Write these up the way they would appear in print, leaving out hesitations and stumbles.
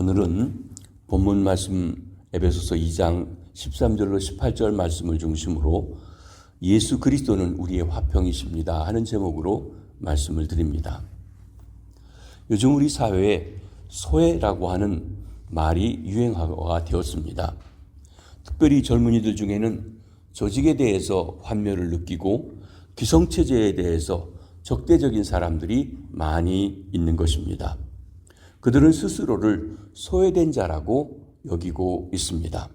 오늘은 본문 말씀 에베소서 2장 13절로 18절 말씀을 중심으로 예수 그리스도는 우리의 화평이십니다 하는 제목으로 말씀을 드립니다. 요즘 우리 사회에 소외라고 하는 말이 유행어가 되었습니다. 특별히 젊은이들 중에는 조직에 대해서 환멸을 느끼고 기성체제에 대해서 적대적인 사람들이 많이 있는 것입니다. 그들은 스스로를 소외된 자라고 여기고 있습니다.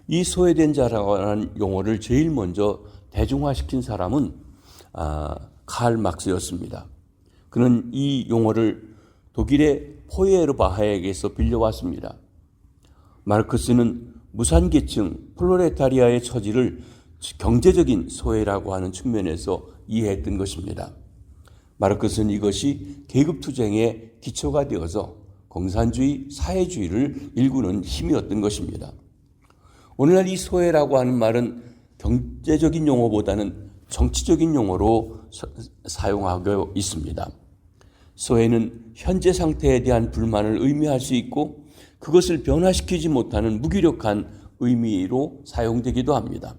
이 소외된 자라는 용어를 제일 먼저 대중화시킨 사람은 칼 막스였습니다. 그는 이 용어를 독일의 포에르바하에게서 빌려왔습니다. 마르크스는 무산계층 프롤레타리아의 처지를 경제적인 소외라고 하는 측면에서 이해했던 것입니다. 마르크스는 이것이 계급투쟁의 기초가 되어서 공산주의, 사회주의를 일구는 힘이었던 것입니다. 오늘날 이 소외라고 하는 말은 경제적인 용어보다는 정치적인 용어로 사용하고 있습니다. 소외는 현재 상태에 대한 불만을 의미할 수 있고 그것을 변화시키지 못하는 무기력한 의미로 사용되기도 합니다.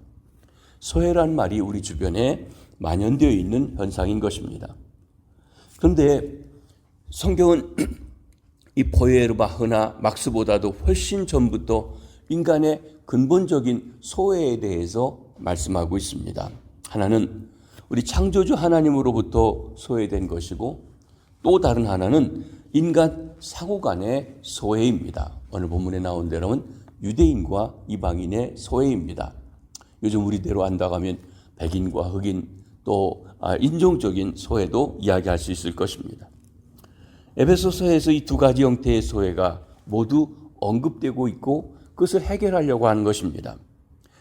소외란 말이 우리 주변에 만연되어 있는 현상인 것입니다. 그런데 성경은 이 포에르바흐나 막스보다도 훨씬 전부터 인간의 근본적인 소외에 대해서 말씀하고 있습니다. 하나는 우리 창조주 하나님으로부터 소외된 것이고 또 다른 하나는 인간 상호 간의 소외입니다. 오늘 본문에 나온 대로는 유대인과 이방인의 소외입니다. 요즘 우리대로 한다고 하면 백인과 흑인 또 인종적인 소외도 이야기할 수 있을 것입니다. 에베소서에서 이 두 가지 형태의 소외가 모두 언급되고 있고 그것을 해결하려고 하는 것입니다.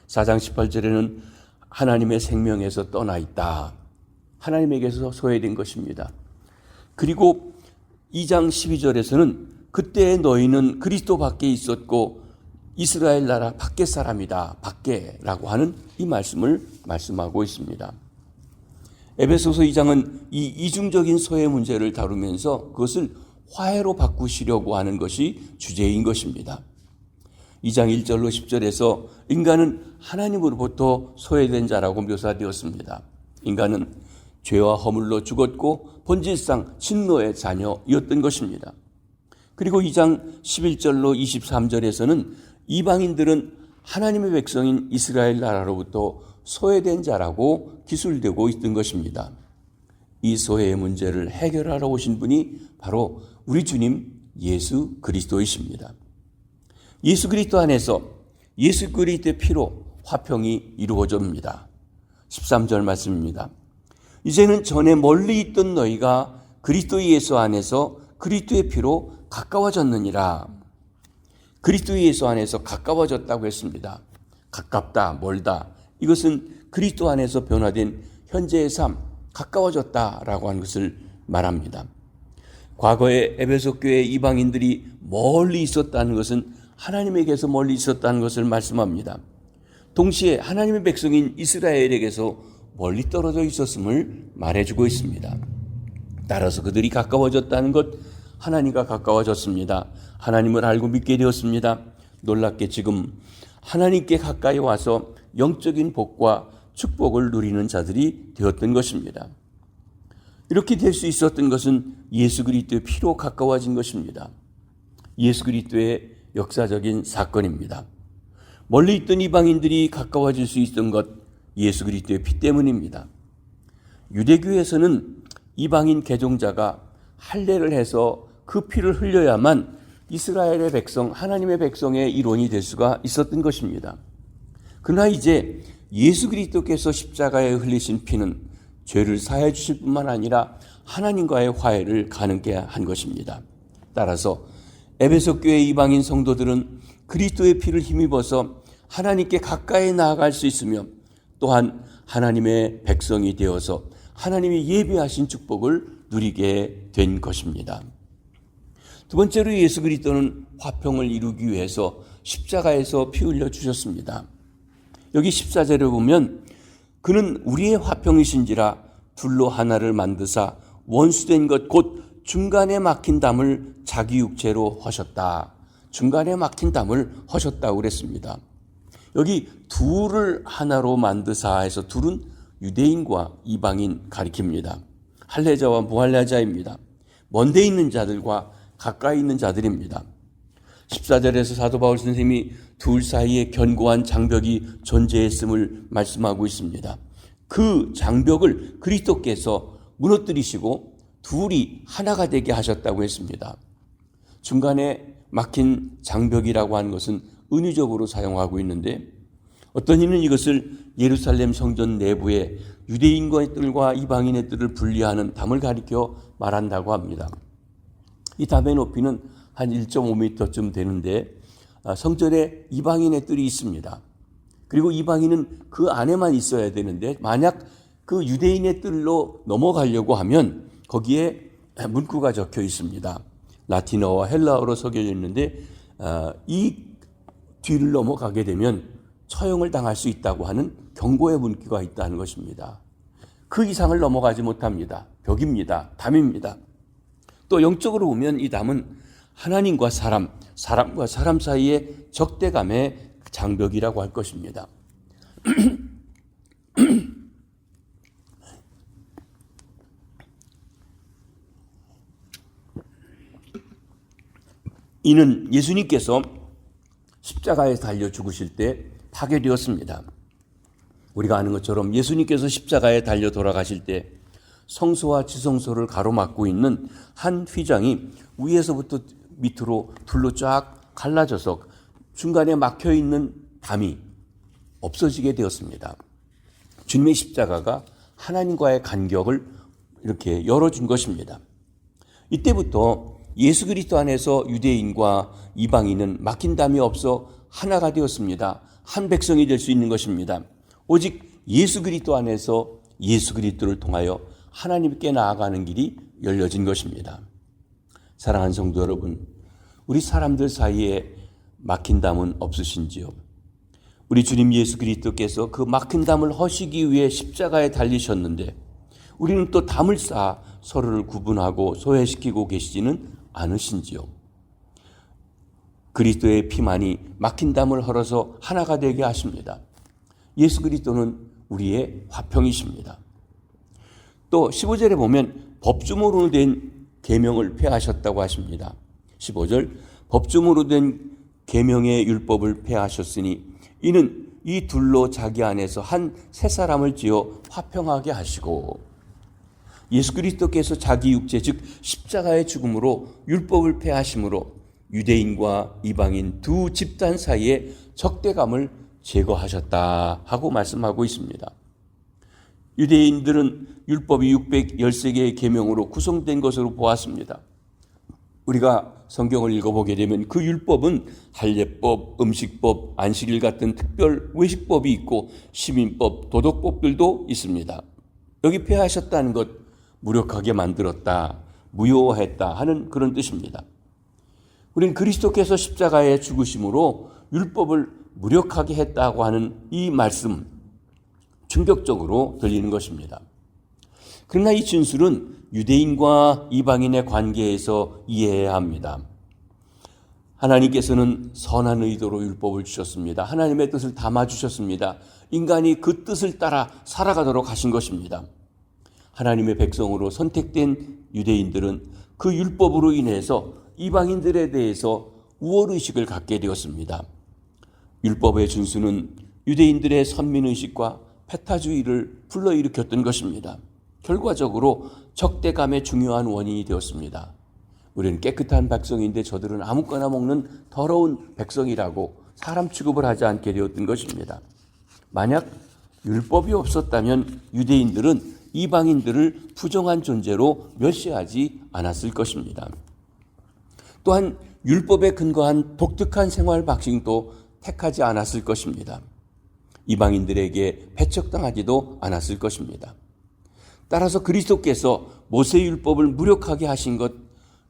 4장 18절에는 하나님의 생명에서 떠나 있다. 하나님에게서 소외된 것입니다. 그리고 2장 12절에서는 그때 너희는 그리스도 밖에 있었고 이스라엘 나라 밖의 사람이다. 밖에라고 하는 이 말씀을 말씀하고 있습니다. 에베소서 2장은 이 이중적인 소외 문제를 다루면서 그것을 화해로 바꾸시려고 하는 것이 주제인 것입니다. 2장 1절로 10절에서 인간은 하나님으로부터 소외된 자라고 묘사되었습니다. 인간은 죄와 허물로 죽었고 본질상 진노의 자녀였던 것입니다. 그리고 2장 11절로 23절에서는 이방인들은 하나님의 백성인 이스라엘 나라로부터 소외된 자라고 기술되고 있던 것입니다. 이 소외의 문제를 해결하러 오신 분이 바로 우리 주님 예수 그리스도이십니다. 예수 그리스도 안에서 예수 그리스도의 피로 화평이 이루어집니다. 13절 말씀입니다. 이제는 전에 멀리 있던 너희가 그리스도 예수 안에서 그리스도의 피로 가까워졌느니라. 그리스도 예수 안에서 가까워졌다고 했습니다. 가깝다, 멀다. 이것은 그리스도 안에서 변화된 현재의 삶, 가까워졌다라고 하는 것을 말합니다. 과거에 에베소 교회 이방인들이 멀리 있었다는 것은 하나님에게서 멀리 있었다는 것을 말씀합니다. 동시에 하나님의 백성인 이스라엘에게서 멀리 떨어져 있었음을 말해주고 있습니다. 따라서 그들이 가까워졌다는 것, 하나님과 가까워졌습니다. 하나님을 알고 믿게 되었습니다. 놀랍게 지금 하나님께 가까이 와서 영적인 복과 축복을 누리는 자들이 되었던 것입니다. 이렇게 될 수 있었던 것은 예수 그리스도의 피로 가까워진 것입니다. 예수 그리스도의 역사적인 사건입니다. 멀리 있던 이방인들이 가까워질 수 있었던 것, 예수 그리스도의 피 때문입니다. 유대교에서는 이방인 개종자가 할례를 해서 그 피를 흘려야만 이스라엘의 백성, 하나님의 백성의 일원이 될 수가 있었던 것입니다. 그러나 이제 예수 그리스도께서 십자가에 흘리신 피는 죄를 사해 주실 뿐만 아니라 하나님과의 화해를 가능케 한 것입니다. 따라서 에베소 교회 이방인 성도들은 그리스도의 피를 힘입어서 하나님께 가까이 나아갈 수 있으며 또한 하나님의 백성이 되어서 하나님이 예비하신 축복을 누리게 된 것입니다. 두 번째로 예수 그리스도는 화평을 이루기 위해서 십자가에서 피 흘려 주셨습니다. 여기 14절에 보면 그는 우리의 화평이신지라 둘로 하나를 만드사 원수된 것 곧 중간에 막힌 담을 자기 육체로 허셨다. 중간에 막힌 담을 허셨다고 그랬습니다. 여기 둘을 하나로 만드사 해서 둘은 유대인과 이방인 가리킵니다. 할례자와 무할례자입니다. 먼데 있는 자들과 가까이 있는 자들입니다. 14절에서 사도 바울 선생님이 둘 사이에 견고한 장벽이 존재했음을 말씀하고 있습니다. 그 장벽을 그리스도께서 무너뜨리시고 둘이 하나가 되게 하셨다고 했습니다. 중간에 막힌 장벽이라고 하는 것은 은유적으로 사용하고 있는데 어떤 이는 이것을 예루살렘 성전 내부에 유대인들과 이방인의 뜰을 분리하는 담을 가리켜 말한다고 합니다. 이 담의 높이는 한 1.5m쯤 되는데 성전에 이방인의 뜰이 있습니다. 그리고 이방인은 그 안에만 있어야 되는데 만약 그 유대인의 뜰로 넘어가려고 하면 거기에 문구가 적혀 있습니다. 라틴어와 헬라어로 새겨져 있는데 이 뒤를 넘어가게 되면 처형을 당할 수 있다고 하는 경고의 문구가 있다는 것입니다. 그 이상을 넘어가지 못합니다. 벽입니다. 담입니다. 또 영적으로 보면 이 담은 하나님과 사람과 사람 사이의 적대감의 장벽이라고 할 것입니다. 이는 예수님께서 십자가에 달려 죽으실 때 파괴되었습니다. 우리가 아는 것처럼 예수님께서 십자가에 달려 돌아가실 때 성소와 지성소를 가로막고 있는 한 휘장이 위에서부터 밑으로 둘로 쫙 갈라져서 중간에 막혀있는 담이 없어지게 되었습니다. 주님의 십자가가 하나님과의 간격을 이렇게 열어준 것입니다. 이때부터 예수 그리스도 안에서 유대인과 이방인은 막힌 담이 없어 하나가 되었습니다. 한 백성이 될 수 있는 것입니다. 오직 예수 그리스도 안에서 예수 그리스도를 통하여 하나님께 나아가는 길이 열려진 것입니다. 사랑하는 성도 여러분, 우리 사람들 사이에 막힌 담은 없으신지요? 우리 주님 예수 그리스도께서 그 막힌 담을 허시기 위해 십자가에 달리셨는데 우리는 또 담을 쌓아 서로를 구분하고 소외시키고 계시지는 않으신지요? 그리스도의 피만이 막힌 담을 헐어서 하나가 되게 하십니다. 예수 그리스도는 우리의 화평이십니다. 또 15절에 보면 법조문으로 된 계명을 폐하셨다고 하십니다. 15절 법조문으로 된 계명의 율법을 폐하셨으니 이는 이 둘로 자기 안에서 한 새 사람을 지어 화평하게 하시고 예수 그리스도께서 자기 육체 즉 십자가의 죽음으로 율법을 폐하심으로 유대인과 이방인 두 집단 사이에 적대감을 제거하셨다 하고 말씀하고 있습니다. 유대인들은 율법이 613개의 계명으로 구성된 것으로 보았습니다. 우리가 성경을 읽어보게 되면 그 율법은 할례법, 음식법, 안식일 같은 특별 외식법이 있고 시민법, 도덕법들도 있습니다. 여기 폐하셨다는 것, 무력하게 만들었다, 무효화했다 하는 그런 뜻입니다. 우리는 그리스도께서 십자가에 죽으심으로 율법을 무력하게 했다고 하는 이 말씀, 충격적으로 들리는 것입니다. 그러나 이 진술은 유대인과 이방인의 관계에서 이해해야 합니다. 하나님께서는 선한 의도로 율법을 주셨습니다. 하나님의 뜻을 담아주셨습니다. 인간이 그 뜻을 따라 살아가도록 하신 것입니다. 하나님의 백성으로 선택된 유대인들은 그 율법으로 인해서 이방인들에 대해서 우월의식을 갖게 되었습니다. 율법의 준수는 유대인들의 선민의식과 패타주의를 불러일으켰던 것입니다. 결과적으로 적대감의 중요한 원인이 되었습니다. 우리는 깨끗한 백성인데 저들은 아무거나 먹는 더러운 백성이라고 사람 취급을 하지 않게 되었던 것입니다. 만약 율법이 없었다면 유대인들은 이방인들을 부정한 존재로 멸시하지 않았을 것입니다. 또한 율법에 근거한 독특한 생활 방식도 택하지 않았을 것입니다. 이방인들에게 배척당하지도 않았을 것입니다. 따라서 그리스도께서 모세율법을 무력하게 하신 것,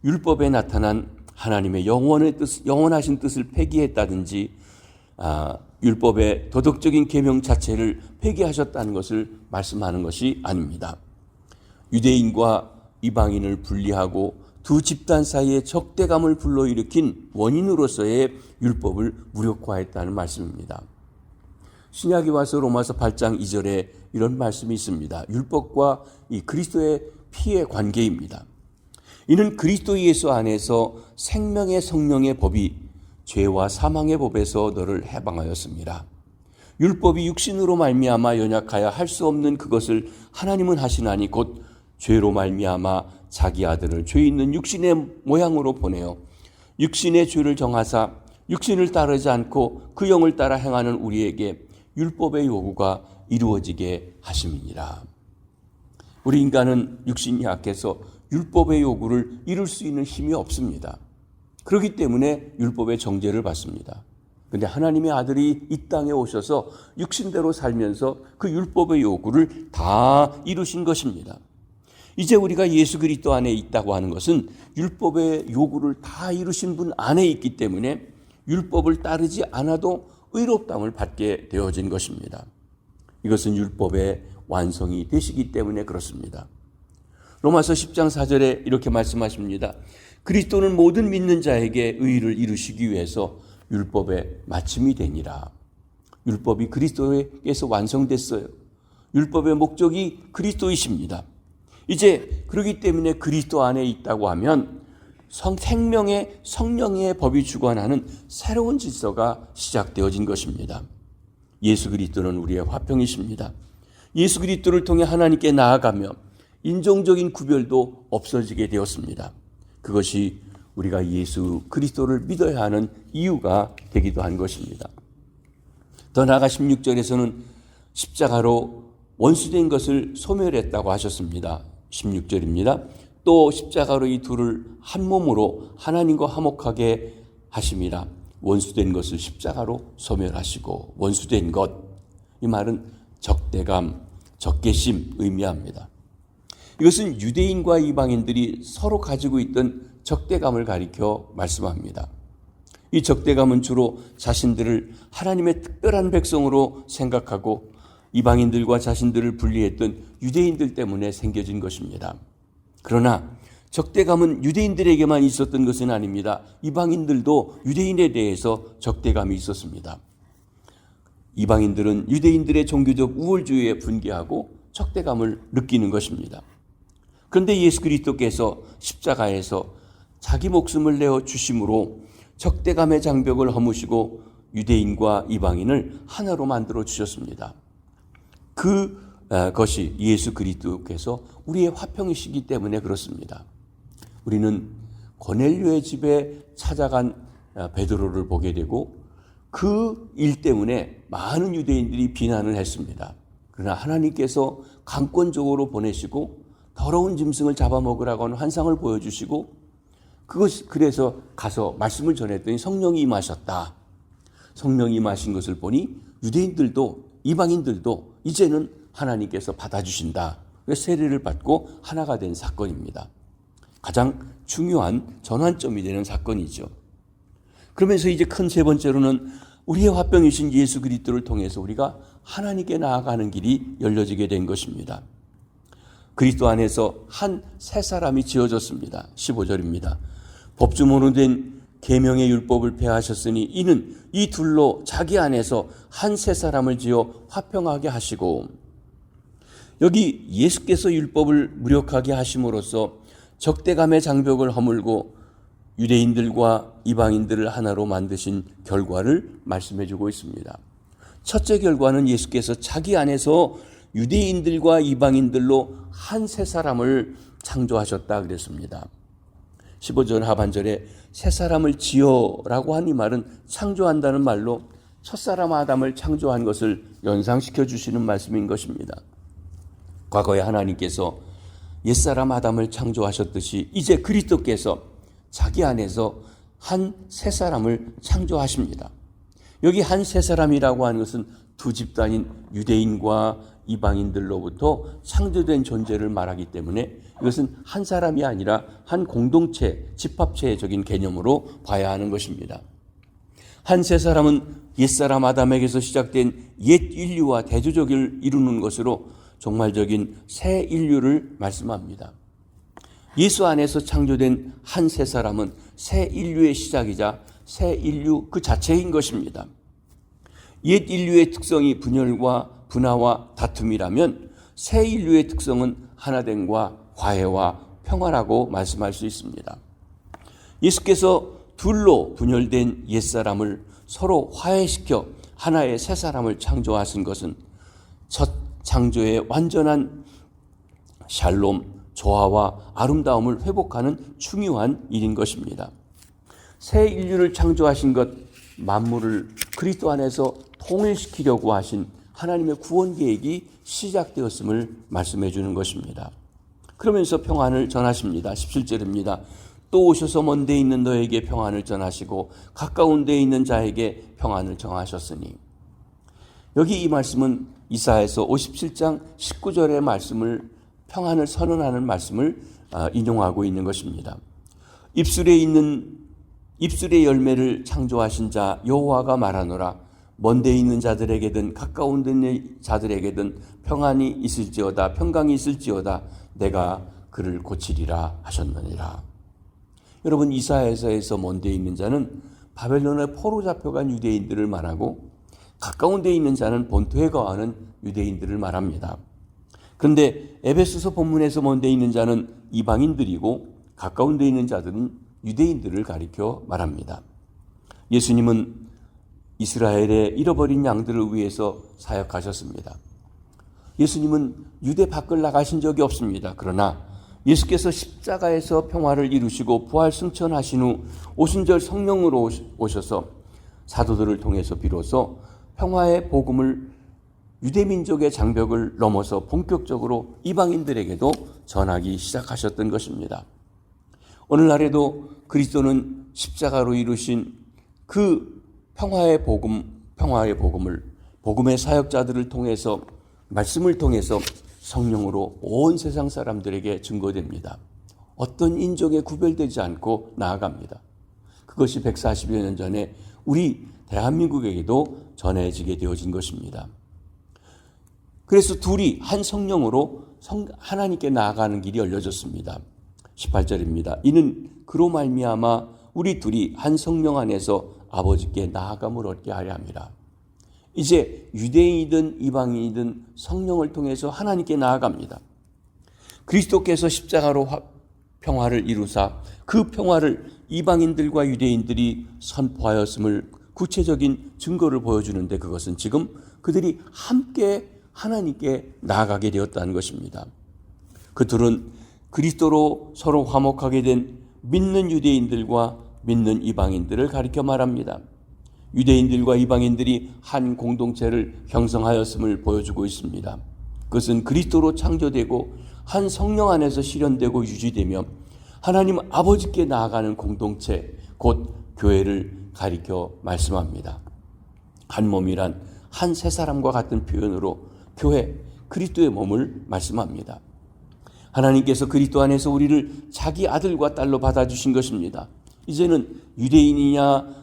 율법에 나타난 하나님의 영원하신 뜻을 폐기했다든지 율법의 도덕적인 계명 자체를 폐기하셨다는 것을 말씀하는 것이 아닙니다. 유대인과 이방인을 분리하고 두 집단 사이에 적대감을 불러일으킨 원인으로서의 율법을 무력화했다는 말씀입니다. 신약이 와서 로마서 8장 2절에 이런 말씀이 있습니다. 율법과 이 그리스도의 피의 관계입니다. 이는 그리스도 예수 안에서 생명의 성령의 법이 죄와 사망의 법에서 너를 해방하였습니다. 율법이 육신으로 말미암아 연약하여 할 수 없는 그것을 하나님은 하시나니 곧 죄로 말미암아 자기 아들을 죄 있는 육신의 모양으로 보내어 육신의 죄를 정하사 육신을 따르지 않고 그 영을 따라 행하는 우리에게 율법의 요구가 이루어지게 하심이니라. 우리 인간은 육신이 약해서 율법의 요구를 이룰 수 있는 힘이 없습니다. 그렇기 때문에 율법의 정죄를 받습니다. 그런데 하나님의 아들이 이 땅에 오셔서 육신대로 살면서 그 율법의 요구를 다 이루신 것입니다. 이제 우리가 예수 그리스도 안에 있다고 하는 것은 율법의 요구를 다 이루신 분 안에 있기 때문에 율법을 따르지 않아도 의롭다함을 받게 되어진 것입니다. 이것은 율법의 완성이 되시기 때문에 그렇습니다. 로마서 10장 4절에 이렇게 말씀하십니다. 그리스도는 모든 믿는 자에게 의를 이루시기 위해서 율법의 마침이 되니라. 율법이 그리스도에게서 완성됐어요. 율법의 목적이 그리스도이십니다. 이제 그렇기 때문에 그리스도 안에 있다고 하면 생명의 성령의 법이 주관하는 새로운 질서가 시작되어진 것입니다. 예수 그리스도는 우리의 화평이십니다. 예수 그리스도를 통해 하나님께 나아가며 인종적인 구별도 없어지게 되었습니다. 그것이 우리가 예수 그리스도를 믿어야 하는 이유가 되기도 한 것입니다. 더 나아가 16절에서는 십자가로 원수된 것을 소멸했다고 하셨습니다. 16절입니다. 또 십자가로 이 둘을 한 몸으로 하나님과 화목하게 하심이라. 원수된 것을 십자가로 소멸하시고, 원수된 것, 이 말은 적대감, 적개심 의미합니다. 이것은 유대인과 이방인들이 서로 가지고 있던 적대감을 가리켜 말씀합니다. 이 적대감은 주로 자신들을 하나님의 특별한 백성으로 생각하고 이방인들과 자신들을 분리했던 유대인들 때문에 생겨진 것입니다. 그러나 적대감은 유대인들에게만 있었던 것은 아닙니다. 이방인들도 유대인에 대해서 적대감이 있었습니다. 이방인들은 유대인들의 종교적 우월주의에 분개하고 적대감을 느끼는 것입니다. 그런데 예수 그리스도께서 십자가에서 자기 목숨을 내어 주심으로 적대감의 장벽을 허무시고 유대인과 이방인을 하나로 만들어 주셨습니다. 그것이 예수 그리스도께서 우리의 화평이시기 때문에 그렇습니다. 우리는 고넬료의 집에 찾아간 베드로를 보게 되고 그 일 때문에 많은 유대인들이 비난을 했습니다. 그러나 하나님께서 강권적으로 보내시고 더러운 짐승을 잡아먹으라고 하는 환상을 보여주시고 그래서 가서 말씀을 전했더니 성령이 임하셨다. 성령이 임하신 것을 보니 유대인들도 이방인들도 이제는 하나님께서 받아주신다. 그래서 세례를 받고 하나가 된 사건입니다. 가장 중요한 전환점이 되는 사건이죠. 그러면서 이제 큰 세 번째로는 우리의 화평이신 예수 그리스도를 통해서 우리가 하나님께 나아가는 길이 열려지게 된 것입니다. 그리스도 안에서 한 새 사람이 지어졌습니다. 15절입니다. 법주문으로 된 계명의 율법을 폐하셨으니 이는 이 둘로 자기 안에서 한 새 사람을 지어 화평하게 하시고, 여기 예수께서 율법을 무력하게 하심으로써 적대감의 장벽을 허물고 유대인들과 이방인들을 하나로 만드신 결과를 말씀해 주고 있습니다. 첫째 결과는 예수께서 자기 안에서 유대인들과 이방인들로 한 새 사람을 창조하셨다 그랬습니다. 15절 하반절에 새 사람을 지어라고 한 이 말은 창조한다는 말로 첫사람 아담을 창조한 것을 연상시켜 주시는 말씀인 것입니다. 과거에 하나님께서 옛사람 아담을 창조하셨듯이 이제 그리스도께서 자기 안에서 한 새 사람을 창조하십니다. 여기 한 새 사람이라고 하는 것은 두 집단인 유대인과 이방인들로부터 창조된 존재를 말하기 때문에 이것은 한 사람이 아니라 한 공동체, 집합체적인 개념으로 봐야 하는 것입니다. 한 새 사람은 옛사람 아담에게서 시작된 옛 인류와 대조적을 이루는 것으로 종말적인 새 인류를 말씀합니다. 예수 안에서 창조된 한 새 사람은 새 인류의 시작이자 새 인류 그 자체인 것입니다. 옛 인류의 특성이 분열과 분화와 다툼이라면 새 인류의 특성은 하나됨과 화해와 평화라고 말씀할 수 있습니다. 예수께서 둘로 분열된 옛사람을 서로 화해시켜 하나의 새 사람을 창조하신 것은 첫 창조의 완전한 샬롬, 조화와 아름다움을 회복하는 중요한 일인 것입니다. 새 인류를 창조하신 것, 만물을 그리스도 안에서 통일시키려고 하신 하나님의 구원 계획이 시작되었음을 말씀해 주는 것입니다. 그러면서 평안을 전하십니다. 17절입니다. 또 오셔서 먼 데 있는 너에게 평안을 전하시고 가까운 데 있는 자에게 평안을 정하셨으니. 여기 이 말씀은 이사야서 57장 19절의 말씀을 평안을 선언하는 말씀을 인용하고 있는 것입니다. 입술의 열매를 창조하신 자 여호와가 말하노라. 먼 데 있는 자들에게든 가까운 데 자들에게든 평안이 있을지어다 평강이 있을지어다 내가 그를 고치리라 하셨느니라. 여러분, 이사야서에서 먼 데 있는 자는 바벨론에 포로 잡혀간 유대인들을 말하고 가까운 데 있는 자는 본토에 거하는 유대인들을 말합니다. 그런데 에베소서 본문에서 먼 데 있는 자는 이방인들이고 가까운 데 있는 자들은 유대인들을 가리켜 말합니다. 예수님은 이스라엘의 잃어버린 양들을 위해서 사역하셨습니다. 예수님은 유대 밖을 나가신 적이 없습니다. 그러나 예수께서 십자가에서 평화를 이루시고 부활 승천하신 후 오순절 성령으로 오셔서 사도들을 통해서 비로소 평화의 복음을 유대민족의 장벽을 넘어서 본격적으로 이방인들에게도 전하기 시작하셨던 것입니다. 오늘날에도 그리스도는 십자가로 이루신 그 평화의 복음을 복음의 사역자들을 통해서 말씀을 통해서 성령으로 온 세상 사람들에게 증거됩니다. 어떤 인종에 구별되지 않고 나아갑니다. 그것이 140여 년 전에 우리 대한민국에게도 전해지게 되어진 것입니다. 그래서 둘이 한 성령으로 하나님께 나아가는 길이 열려졌습니다. 18절입니다. 이는 그로 말미암아 우리 둘이 한 성령 안에서 아버지께 나아감을 얻게 하려 함이라. 이제 유대인이든 이방인이든 성령을 통해서 하나님께 나아갑니다. 그리스도께서 십자가로 평화를 이루사 그 평화를 이방인들과 유대인들이 선포하였음을 구체적인 증거를 보여주는데 그것은 지금 그들이 함께 하나님께 나아가게 되었다는 것입니다. 그 둘은 그리스도로 서로 화목하게 된 믿는 유대인들과 믿는 이방인들을 가리켜 말합니다. 유대인들과 이방인들이 한 공동체를 형성하였음을 보여주고 있습니다. 그것은 그리스도로 창조되고 한 성령 안에서 실현되고 유지되며 하나님 아버지께 나아가는 공동체, 곧 교회를 가리켜 말씀합니다. 한 몸이란 한 세 사람과 같은 표현으로 교회, 그리스도의 몸을 말씀합니다. 하나님께서 그리스도 안에서 우리를 자기 아들과 딸로 받아주신 것입니다. 이제는 유대인이냐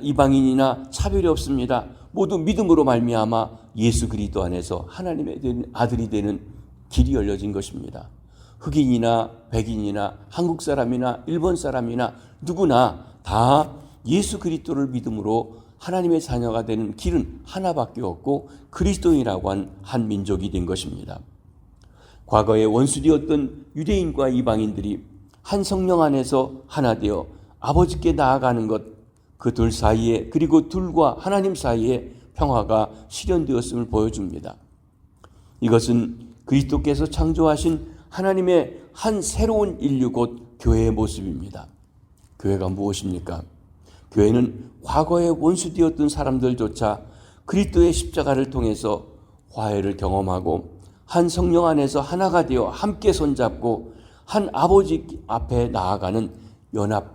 이방인이나 차별이 없습니다. 모두 믿음으로 말미암아 예수 그리스도 안에서 하나님의 아들이 되는 길이 열려진 것입니다. 흑인이나 백인이나 한국 사람이나 일본 사람이나 누구나 다 예수 그리스도를 믿음으로 하나님의 자녀가 되는 길은 하나밖에 없고 그리스도인이라고 한 민족이 된 것입니다. 과거에 원수되었던 유대인과 이방인들이 한 성령 안에서 하나 되어 아버지께 나아가는 것, 그 둘 사이에 그리고 둘과 하나님 사이에 평화가 실현되었음을 보여줍니다. 이것은 그리스도께서 창조하신 하나님의 한 새로운 인류 곧 교회의 모습입니다. 교회가 무엇입니까? 교회는 과거에 원수되었던 사람들조차 그리스도의 십자가를 통해서 화해를 경험하고 한 성령 안에서 하나가 되어 함께 손잡고 한 아버지 앞에 나아가는 연합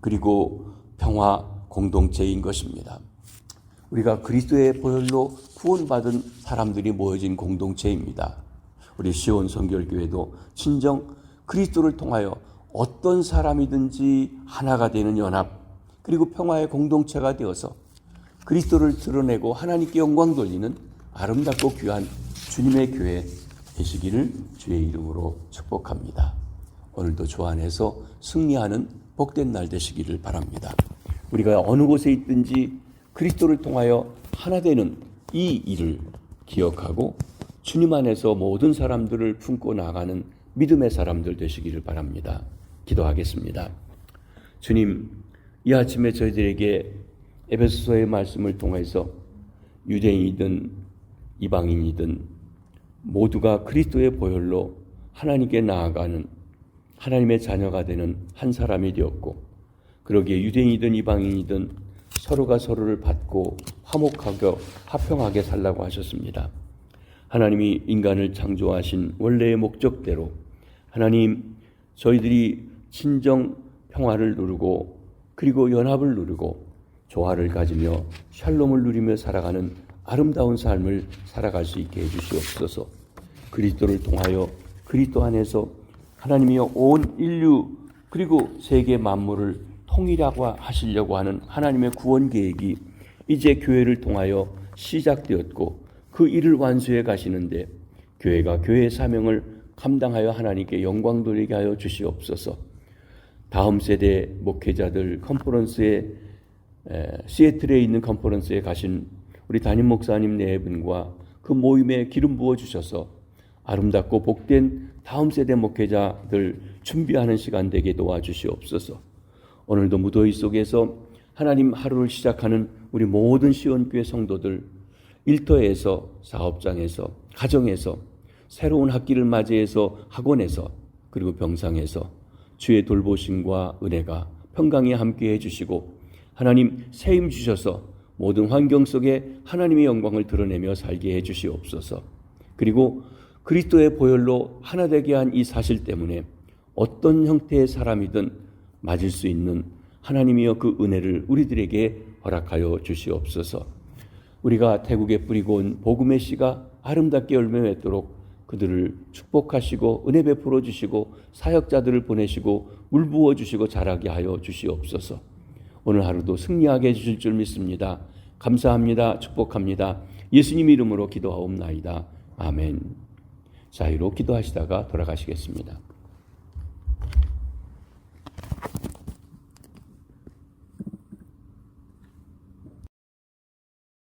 그리고 평화 공동체인 것입니다. 우리가 그리스도의 보혈로 구원받은 사람들이 모여진 공동체입니다. 우리 시온 성결교회도 친정 그리스도를 통하여 어떤 사람이든지 하나가 되는 연합 그리고 평화의 공동체가 되어서 그리스도를 드러내고 하나님께 영광 돌리는 아름답고 귀한 주님의 교회 되시기를 주의 이름으로 축복합니다. 오늘도 주 안에서 승리하는 복된 날 되시기를 바랍니다. 우리가 어느 곳에 있든지 그리스도를 통하여 하나 되는 이 일을 기억하고 주님 안에서 모든 사람들을 품고 나가는 믿음의 사람들 되시기를 바랍니다. 기도하겠습니다. 주님, 이 아침에 저희들에게 에베소서의 말씀을 통해서 유대인이든 이방인이든 모두가 그리스도의 보혈로 하나님께 나아가는 하나님의 자녀가 되는 한 사람이 되었고, 그러기에 유대인이든 이방인이든 서로가 서로를 받고 화목하고 화평하게 살라고 하셨습니다. 하나님이 인간을 창조하신 원래의 목적대로 하나님, 저희들이 진정 평화를 누리고 그리고 연합을 누리고 조화를 가지며 샬롬을 누리며 살아가는 아름다운 삶을 살아갈 수 있게 해주시옵소서. 그리스도를 통하여 그리스도 안에서 하나님이 온 인류 그리고 세계 만물을 통일하고 하시려고 하는 하나님의 구원 계획이 이제 교회를 통하여 시작되었고 그 일을 완수해 가시는데 교회가 교회의 사명을 감당하여 하나님께 영광 돌리게 하여 주시옵소서. 다음 세대 목회자들 컨퍼런스에 시애틀에 있는 컨퍼런스에 가신 우리 담임 목사님 네 분과 그 모임에 기름 부어 주셔서 아름답고 복된 다음 세대 목회자들 준비하는 시간 되게 도와주시옵소서. 오늘도 무더위 속에서 하나님 하루를 시작하는 우리 모든 시온교회 성도들 일터에서 사업장에서 가정에서 새로운 학기를 맞이해서 학원에서 그리고 병상에서 주의 돌보심과 은혜가 평강히 함께해 주시고 하나님 세임 주셔서 모든 환경 속에 하나님의 영광을 드러내며 살게 해 주시옵소서. 그리고 그리스도의 보혈로 하나 되게 한 이 사실 때문에 어떤 형태의 사람이든 맞을 수 있는 하나님이여 그 은혜를 우리들에게 허락하여 주시옵소서. 우리가 태국에 뿌리고 온 복음의 씨가 아름답게 열매 맺도록 그들을 축복하시고 은혜 베풀어 주시고 사역자들을 보내시고 물 부어 주시고 자라게 하여 주시옵소서. 오늘 하루도 승리하게 해주실 줄 믿습니다. 감사합니다. 축복합니다. 예수님 이름으로 기도하옵나이다. 아멘. 자유로 기도하시다가 돌아가시겠습니다.